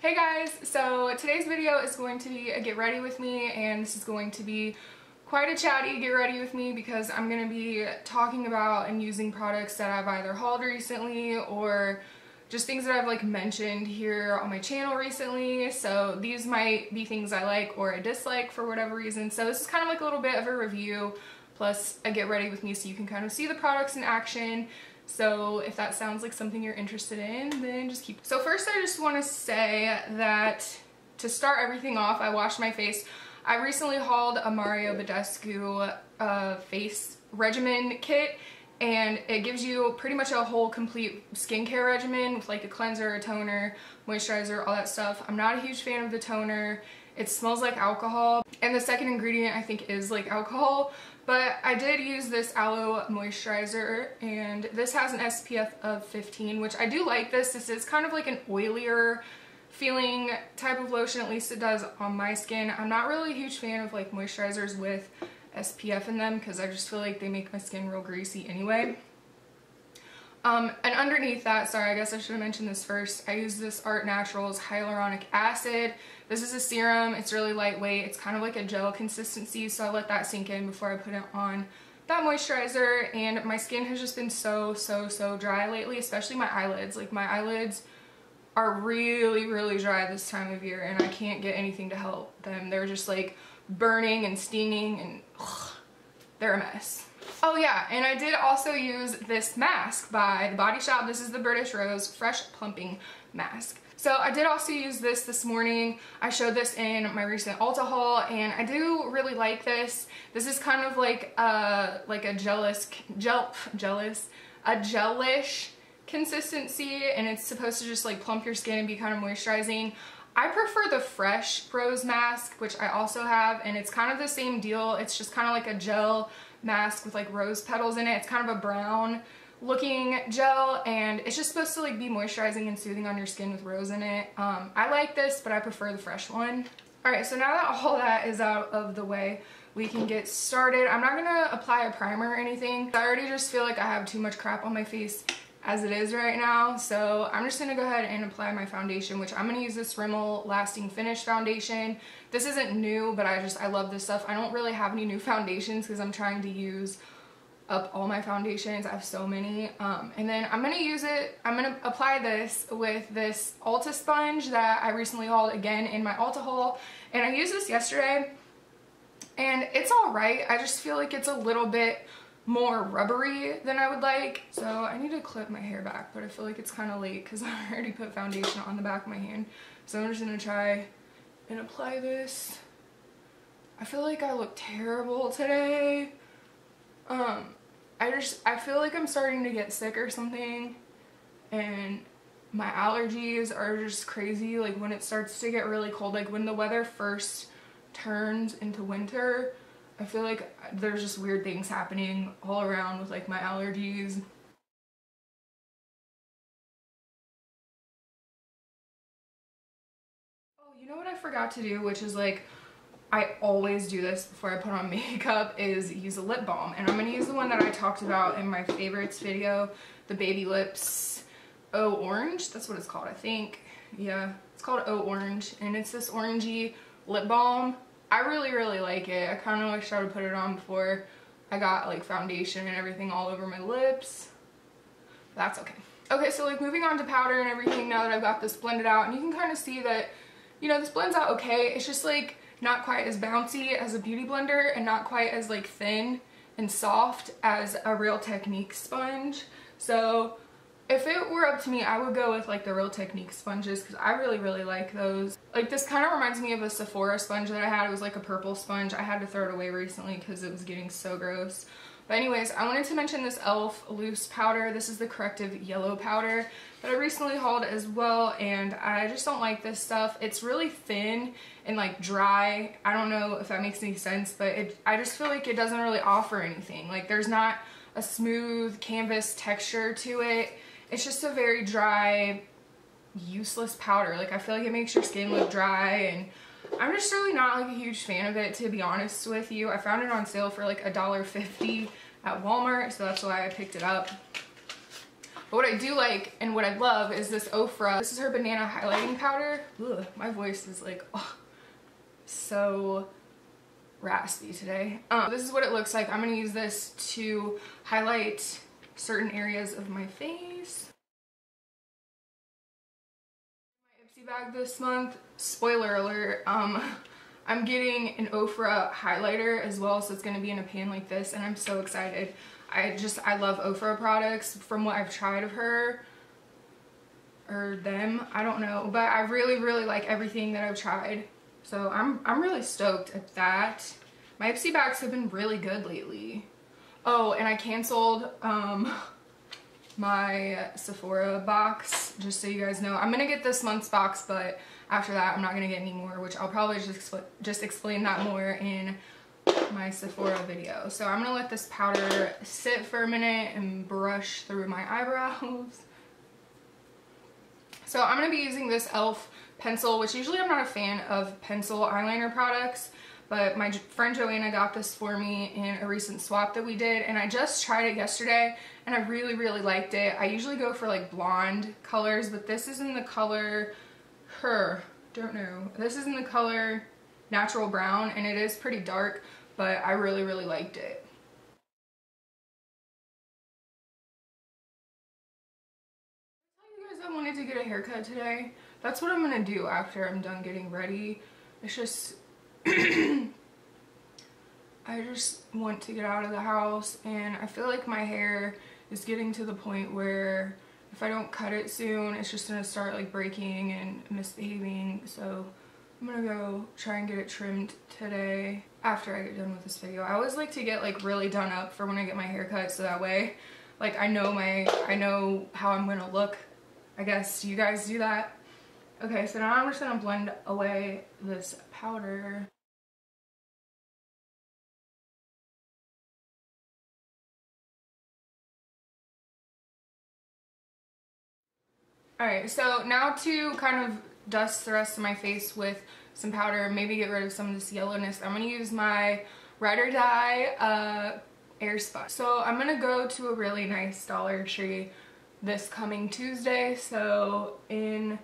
Hey guys, so today's video is going to be a get ready with me, and this is going to be quite a chatty get ready with me because I'm going to be talking about and using products that I've either hauled recently or just things that I've like mentioned here on my channel recently. So these might be things I like or I dislike for whatever reason. So this is kind of like a little bit of a review plus a get ready with me so you can kind of see the products in action. So if that sounds like something you're interested in, then just keep. So first I just want to say that to start everything off, I washed my face. I recently hauled a Mario Badescu face regimen kit, and it gives you pretty much a whole complete skincare regimen with like a cleanser, a toner, moisturizer, all that stuff. I'm not a huge fan of the toner. It smells like alcohol, and the second ingredient I think is like alcohol, but I did use this aloe moisturizer, and this has an SPF of 15, which I do like this. This is kind of like an oilier feeling type of lotion, at least it does on my skin. I'm not really a huge fan of like moisturizers with SPF in them because I just feel like they make my skin real greasy anyway. And underneath that, sorry, I guess I should have mentioned this first, I use this Art Naturals hyaluronic acid. This is a serum. It's really lightweight. It's kind of like a gel consistency, so I let that sink in before I put it on that moisturizer. And my skin has just been so dry lately, especially my eyelids. Like my eyelids are really dry this time of year, and I can't get anything to help them. They're just like burning and stinging, and they're a mess. Oh yeah, and I did also use this mask by The Body Shop. This is the British Rose Fresh Plumping Mask. So I did also use this morning. I showed this in my recent Ulta haul, and I do really like this. This is kind of like a gelish consistency, and it's supposed to just like plump your skin and be kind of moisturizing. I prefer the Fresh Rose mask, which I also have, and it's kind of the same deal. It's just kind of like a gel mask with like rose petals in it. It's kind of a brown looking gel, and it's just supposed to like be moisturizing and soothing on your skin with rose in it. I like this, but I prefer the Fresh one. Alright, so now that all that is out of the way, we can get started. I'm not gonna apply a primer or anything. I already just feel like I have too much crap on my face as it is right now, so I'm just gonna go ahead and apply my foundation, which I'm gonna use this Rimmel Lasting Finish foundation. This isn't new, but I love this stuff. I don't really have any new foundations because I'm trying to use up all my foundations. I have so many. And then I'm gonna apply this with this Ulta sponge that I recently hauled again in my Ulta haul, and I used this yesterday, and it's alright. I just feel like it's a little bit more rubbery than I would like, so I need to clip my hair back, but I feel like it's kind of late because I already put foundation on the back of my hand. So I'm just gonna try and apply this. I feel like I look terrible today. I feel like I'm starting to get sick or something, and my allergies are just crazy. Like when it starts to get really cold, like when the weather first turns into winter, I feel like there's just weird things happening all around with like my allergies. Oh, you know what I forgot to do, which is like, I always do this before I put on makeup, is use a lip balm. And I'm going to use the one that I talked about in my favorites video, the Baby Lips Oh Orange. That's what it's called, I think. Yeah, it's called Oh Orange, and it's this orangey lip balm. I really like it. I kind of wish I would put it on before I got like foundation and everything all over my lips. That's okay. Okay, so like moving on to powder and everything now that I've got this blended out, and you can kind of see that, you know, this blends out okay. It's just like not quite as bouncy as a beauty blender and not quite as like thin and soft as a Real Technique sponge. So if it were up to me, I would go with like the Real Technique sponges because I really like those. Like this kind of reminds me of a Sephora sponge that I had. It was like a purple sponge. I had to throw it away recently because it was getting so gross. But anyways, I wanted to mention this e.l.f. loose powder. This is the corrective yellow powder that I recently hauled as well, and I just don't like this stuff. It's really thin and like dry. I don't know if that makes any sense, but I just feel like it doesn't really offer anything. Like there's not a smooth canvas texture to it. It's just a very dry, useless powder. Like I feel like it makes your skin look dry, and I'm just really not like a huge fan of it, to be honest with you. I found it on sale for like $1.50 at Walmart, so that's why I picked it up. But what I do like and what I love is this Ofra. This is her banana highlighting powder. Ugh, my voice is like, oh, so raspy today. This is what it looks like. I'm gonna use this to highlight certain areas of my face. My Ipsy bag this month, spoiler alert, I'm getting an Ofra highlighter as well, so it's gonna be in a pan like this, and I'm so excited. I love Ofra products from what I've tried of her, or them, I don't know, but I really like everything that I've tried. So I'm really stoked at that. My Ipsy bags have been really good lately. Oh, and I canceled my Sephora box, just so you guys know. I'm gonna get this month's box, but after that I'm not gonna get any more, which I'll probably just explain that more in my Sephora video. So I'm gonna let this powder sit for a minute and brush through my eyebrows. So I'm gonna be using this e.l.f. pencil, which usually I'm not a fan of pencil eyeliner products, but my friend Joanna got this for me in a recent swap that we did, and I just tried it yesterday and I really liked it. I usually go for like blonde colors, but this is in the color this is in the color Natural Brown, and it is pretty dark, but I really liked it. I told you guys I wanted to get a haircut today. That's what I'm gonna do after I'm done getting ready. It's just I just want to get out of the house, and I feel like my hair is getting to the point where if I don't cut it soon, it's just gonna start like breaking and misbehaving. So I'm gonna go try and get it trimmed today after I get done with this video. I always like to get like really done up for when I get my hair cut, so that way like I know how I'm gonna look, I guess. Do you guys do that? Okay, so now I'm just gonna blend away this powder. Alright, so now to kind of dust the rest of my face with some powder, maybe get rid of some of this yellowness, I'm going to use my Ride or Die Airspun. So I'm going to go to a really nice Dollar Tree this coming Tuesday. So in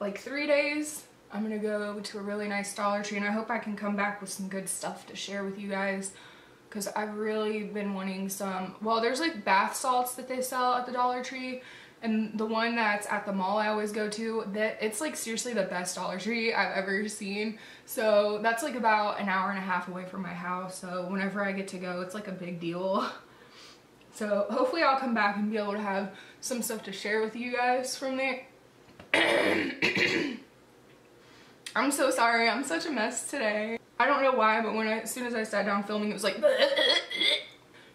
like 3 days, I'm going to go to a really nice Dollar Tree, and I hope I can come back with some good stuff to share with you guys, because I've really been wanting some, well, there's like bath salts that they sell at the Dollar Tree. And the one that's at the mall I always go to, that it's like seriously the best Dollar Tree I've ever seen. So that's like about an hour and a half away from my house. So whenever I get to go, it's like a big deal. So hopefully I'll come back and be able to have some stuff to share with you guys from there. I'm so sorry. I'm such a mess today. I don't know why, but as soon as I sat down filming, it was like...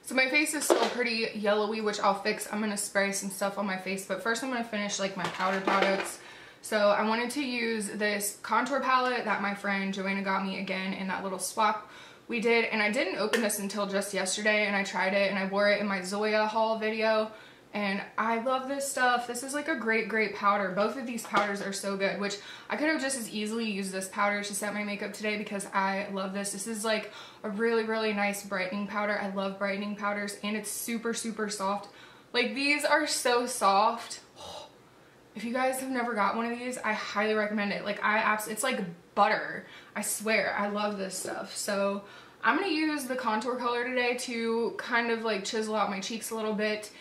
So my face is still pretty yellowy, which I'll fix. I'm going to spray some stuff on my face, but first I'm going to finish like my powder products. So I wanted to use this contour palette that my friend Joanna got me again in that little swap we did, and I didn't open this until just yesterday, and I tried it and I wore it in my Zoya haul video, and I love this stuff. This is like a great powder. Both of these powders are so good, which I could have just as easily used this powder to set my makeup today because I love this. This is like a really nice brightening powder. I love brightening powders, and it's super soft. Like, these are so soft. If you guys have never got one of these, I highly recommend it. Like, it's like butter. I swear, I love this stuff. So I'm gonna use the contour color today to kind of like chisel out my cheeks a little bit,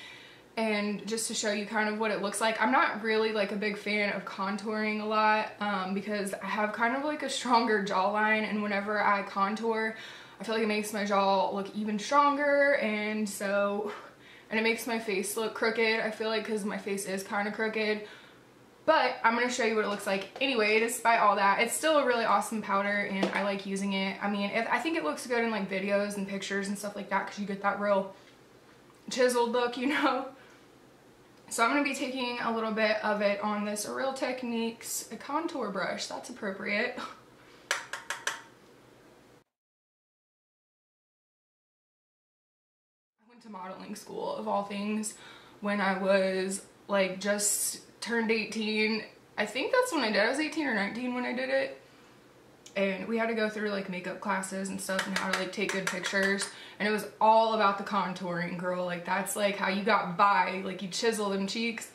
and just to show you kind of what it looks like. I'm not really like a big fan of contouring a lot because I have kind of like a stronger jawline, and whenever I contour, I feel like it makes my jaw look even stronger, and it makes my face look crooked, I feel like, because my face is kind of crooked. But I'm going to show you what it looks like anyway. Despite all that, it's still a really awesome powder, and I like using it. I mean, I think it looks good in like videos and pictures and stuff like that, because you get that real chiseled look, you know. So I'm going to be taking a little bit of it on this Real Techniques contour brush. That's appropriate. I went to modeling school, of all things, when I was like just turned 18. I think that's when I did it. I was 18 or 19 when I did it. and we had to go through like makeup classes and stuff and how to like take good pictures, and it was all about the contouring, girl. Like that's like how you got by, like you chisel them cheeks.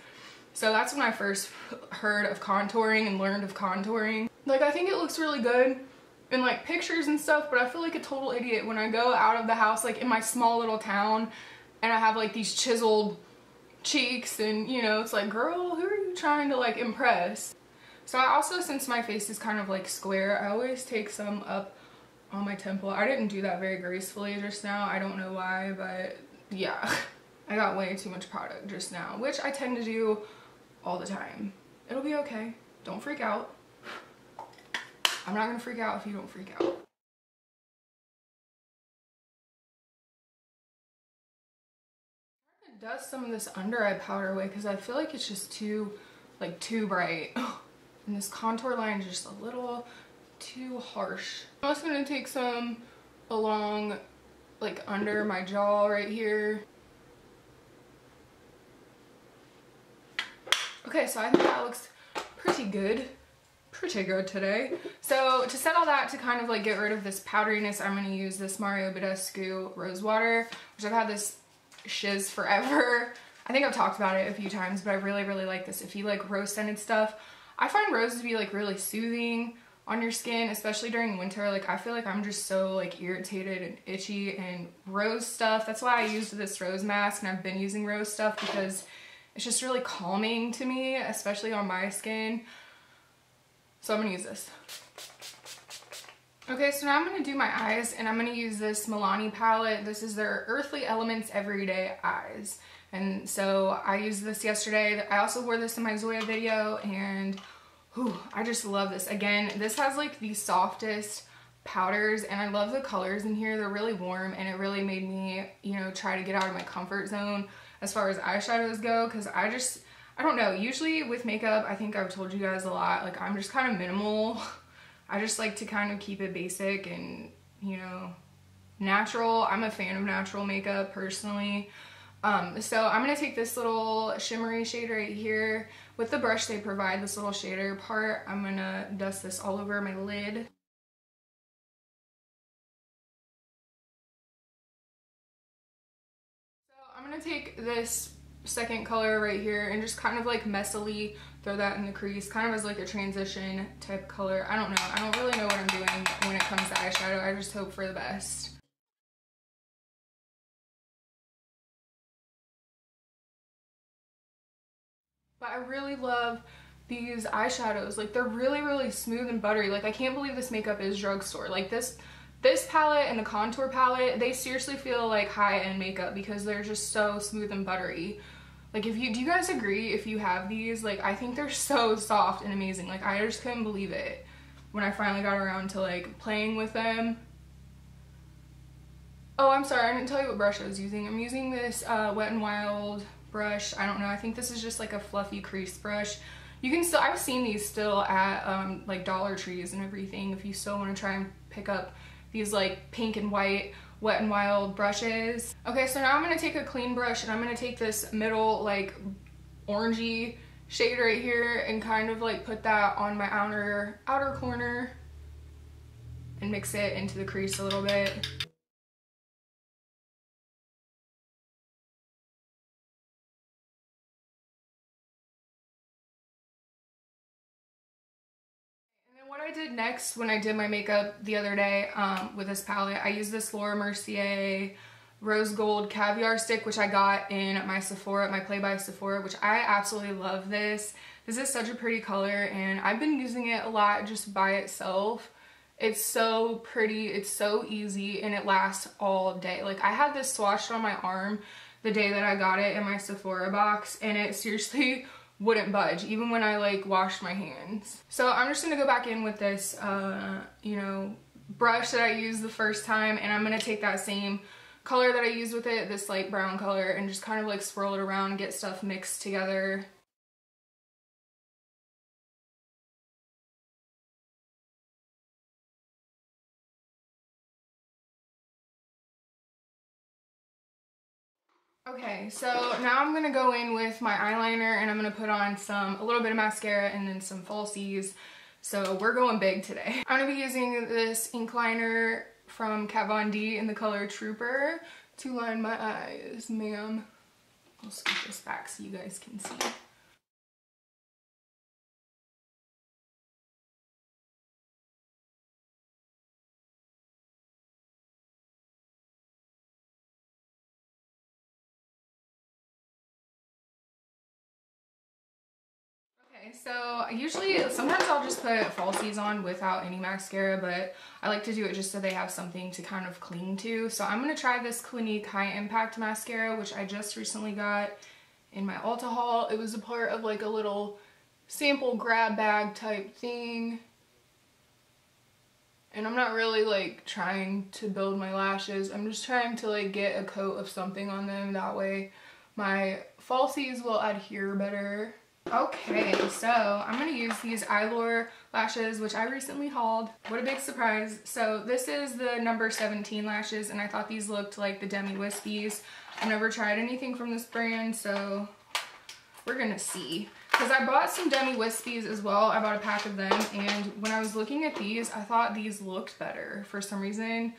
So that's when I first heard of contouring and learned of contouring. Like I think it looks really good in like pictures and stuff, but I feel like a total idiot when I go out of the house like in my small little town and I have like these chiseled cheeks, and you know, it's like, girl, who are you trying to like impress? So I also, since my face is kind of like square, I always take some up on my temple. I didn't do that very gracefully just now. I don't know why, but yeah, I got way too much product just now, which I tend to do all the time. It'll be okay. Don't freak out. I'm not gonna freak out if you don't freak out. I'm gonna dust some of this under eye powder away because I feel like it's just too bright. And this contour line is just a little too harsh. I'm also gonna take some along like under my jaw right here. Okay, so I think that looks pretty good today. So to set all that, to kind of like get rid of this powderiness, I'm going to use this Mario Badescu Rose Water, which I've had this shiz forever. I think I've talked about it a few times, but I really like this. If you like rose scented stuff, I find rose to be like really soothing on your skin, especially during winter. Like I feel like I'm just so like irritated and itchy, and rose stuff, that's why I used this rose mask, and I've been using rose stuff because it's just really calming to me, especially on my skin. So I'm gonna use this. Okay, so now I'm gonna do my eyes, and I'm gonna use this Milani palette. This is their Earthly Elements Everyday Eyes. And so I used this yesterday. I also wore this in my Zoya video, and whew, I just love this. Again, this has like the softest powders, and I love the colors in here. They're really warm, and it really made me, you know, try to get out of my comfort zone as far as eyeshadows go, because I don't know, usually with makeup, I think I've told you guys a lot, like I'm just kind of minimal. I just like to kind of keep it basic and, you know, natural. I'm a fan of natural makeup personally. So I'm gonna take this little shimmery shade right here. With the brush they provide, this little shader part, I'm gonna dust this all over my lid. So I'm gonna take this second color right here and just kind of like messily throw that in the crease, kind of as like a transition type color. I don't know. I don't really know what I'm doing when it comes to eyeshadow. I just hope for the best. But I really love these eyeshadows. Like they're really smooth and buttery. Like I can't believe this makeup is drugstore. Like this palette and the contour palette, they seriously feel like high-end makeup because they're just so smooth and buttery. Like do you guys agree if you have these? Like I think they're so soft and amazing. Like I just couldn't believe it when I finally got around to like playing with them. Oh, I'm sorry, I didn't tell you what brush I was using. I'm using this Wet n Wild brush. I don't know, I think this is just like a fluffy crease brush. You can still, I've seen these still at like Dollar Trees and everything if you still want to try and pick up these like pink and white Wet n Wild brushes. Okay, so now I'm going to take a clean brush and I'm going to take this middle like orangey shade right here and kind of like put that on my outer corner and mix it into the crease a little bit. What I did next when I did my makeup the other day with this palette, I used this Laura Mercier Rose Gold Caviar Stick, which I got in my Sephora, my Play by Sephora, which I absolutely love this. This is such a pretty color, and I've been using it a lot just by itself. It's so pretty, it's so easy, and it lasts all day. Like I had this swatched on my arm the day that I got it in my Sephora box, and it seriously wouldn't budge even when I like washed my hands. So I'm just gonna go back in with this you know, brush that I used the first time, and I'm gonna take that same color that I used with it, this light brown color, and just kind of like swirl it around and get stuff mixed together. Okay, so now I'm gonna go in with my eyeliner and I'm gonna put on a little bit of mascara and then some falsies. So we're going big today. I'm gonna be using this ink liner from Kat Von D in the color Trooper to line my eyes, ma'am. I'll scoot this back so you guys can see. Okay, so sometimes I'll just put falsies on without any mascara, but I like to do it just so they have something to kind of cling to. So I'm going to try this Clinique High Impact Mascara, which I just recently got in my Ulta haul. It was a part of like a little sample grab bag type thing. And I'm not really like trying to build my lashes. I'm just trying to like get a coat of something on them. That way my falsies will adhere better. Okay, so I'm going to use these Eylure lashes, which I recently hauled. What a big surprise. So this is the number 17 lashes, and I thought these looked like the Demi Wispies. I've never tried anything from this brand, so we're going to see. Because I bought some Demi Wispies as well. I bought a pack of them, and when I was looking at these, I thought these looked better for some reason.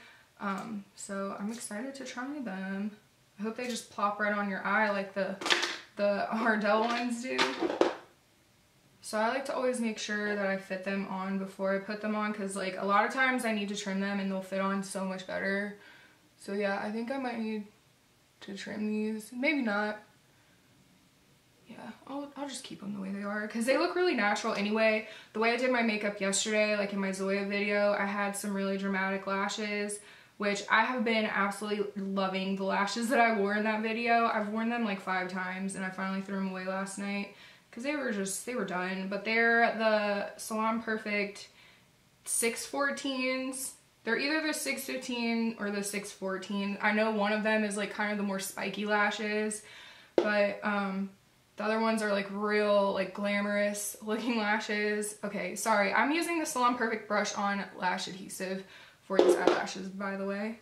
So I'm excited to try them. I hope they just plop right on your eye like the Ardell ones do. So I like to always make sure that I fit them on before I put them on, because like a lot of times I need to trim them and they'll fit on so much better. So yeah, I think I might need to trim these. Maybe not. Yeah, I'll just keep them the way they are because they look really natural anyway. The way I did my makeup yesterday, like in my Zoya video, I had some really dramatic lashes, which I have been absolutely loving the lashes that I wore in that video. I've worn them like 5 times and I finally threw them away last night because they were done. But they're the Salon Perfect 614s. They're either the 615 or the 614. I know one of them is like kind of the more spiky lashes, but the other ones are like real like glamorous looking lashes. Okay, sorry, I'm using the Salon Perfect brush on lash adhesive for these eyelashes, by the way.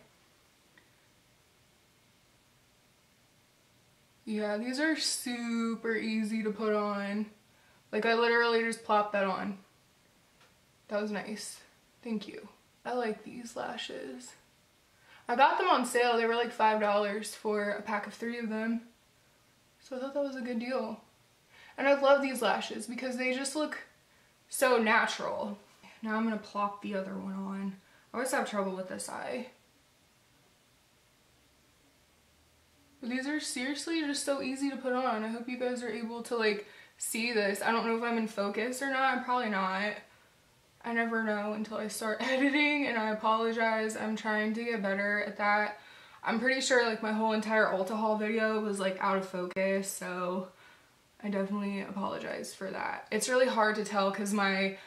Yeah, these are super easy to put on. Like I literally just plopped that on. That was nice. Thank you. I like these lashes. I got them on sale. They were like $5 for a pack of 3 of them. So I thought that was a good deal. And I love these lashes because they just look so natural. Now I'm gonna plop the other one on. I always have trouble with this eye. But these are seriously just so easy to put on. I hope you guys are able to like see this. I don't know if I'm in focus or not. I'm probably not. I never know until I start editing, and I apologize. I'm trying to get better at that. I'm pretty sure like my whole entire Ulta haul video was like out of focus, so I definitely apologize for that. It's really hard to tell because my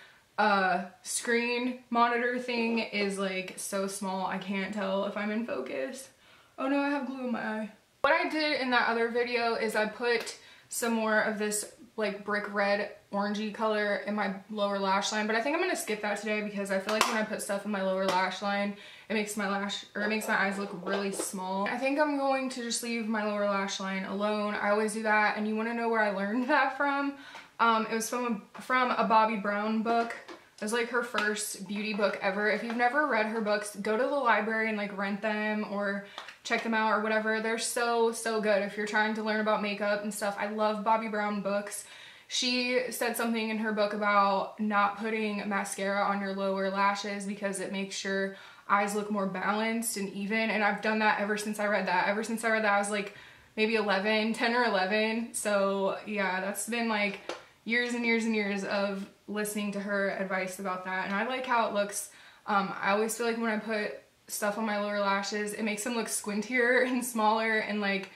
screen monitor thing is like so small I can't tell if I'm in focus. Oh no, I have glue in my eye. What I did in that other video is I put some more of this like brick red orangey color in my lower lash line, but I think I'm gonna skip that today because I feel like when I put stuff in my lower lash line it makes my eyes look really small. I think I'm going to just leave my lower lash line alone. I always do that, and you want to know where I learned that from? It was from a Bobbi Brown book. It was like her first beauty book ever. If you've never read her books, go to the library and like rent them or check them out or whatever. They're so good if you're trying to learn about makeup and stuff. I love Bobbi Brown books. She said something in her book about not putting mascara on your lower lashes because it makes your eyes look more balanced and even, and I've done that ever since I read that. Ever since I read that I was like maybe 10 or 11. So yeah, that's been like years and years and years of listening to her advice about that, and I like how it looks. I always feel like when I put stuff on my lower lashes it makes them look squintier and smaller, and like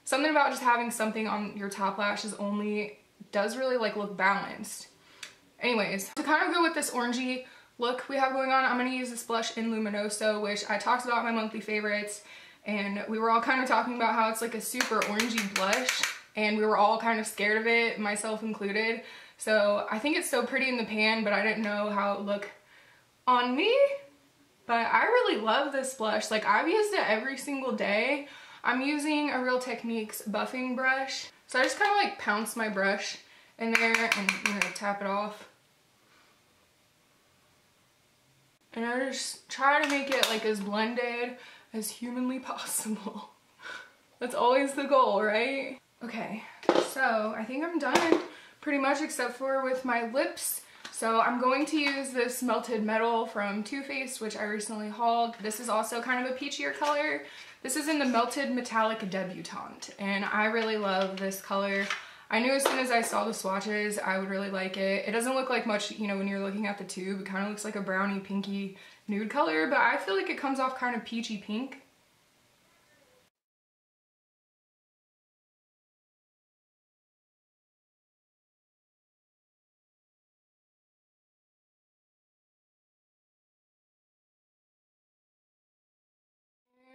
something about just having something on your top lashes only does really like look balanced. Anyways, to kind of go with this orangey look we have going on, I'm going to use this blush in Luminoso, which I talked about in my monthly favorites, and we were all kind of talking about how it's like a super orangey blush, and we were all kind of scared of it, myself included. So I think it's so pretty in the pan, but I didn't know how it would look on me. But I really love this blush. Like I've used it every single day. I'm using a Real Techniques buffing brush. So I just kind of like pounce my brush in there and, you know, tap it off. And I just try to make it like as blended as humanly possible. That's always the goal, right? Okay, so I think I'm done pretty much except for with my lips. So I'm going to use this Melted Metal from Too Faced, which I recently hauled. This is also kind of a peachier color. This is in the Melted Metallic Debutante, and I really love this color. I knew as soon as I saw the swatches, I would really like it. It doesn't look like much, you know, when you're looking at the tube. It kind of looks like a brownie pinky nude color, but I feel like it comes off kind of peachy pink.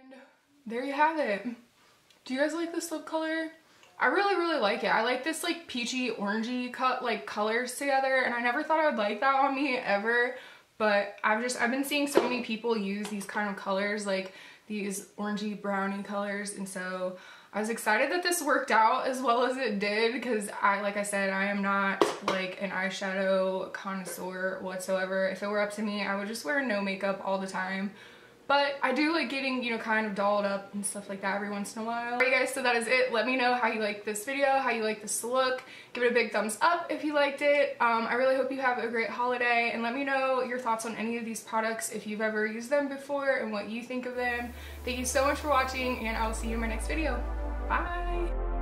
And there you have it. Do you guys like this lip color? I really like it. I like this like peachy orangey cut like colors together, and I never thought I would like that on me ever, but I've been seeing so many people use these kind of colors, like these orangey brownie colors, and so I was excited that this worked out as well as it did, because like I said, I am not like an eyeshadow connoisseur whatsoever. If it were up to me, I would just wear no makeup all the time. But I do like getting, you know, kind of dolled up and stuff like that every once in a while. Alright guys, so that is it. Let me know how you like this video, how you like this look. Give it a big thumbs up if you liked it. I really hope you have a great holiday, and let me know your thoughts on any of these products if you've ever used them before and what you think of them. Thank you so much for watching, and I'll see you in my next video. Bye!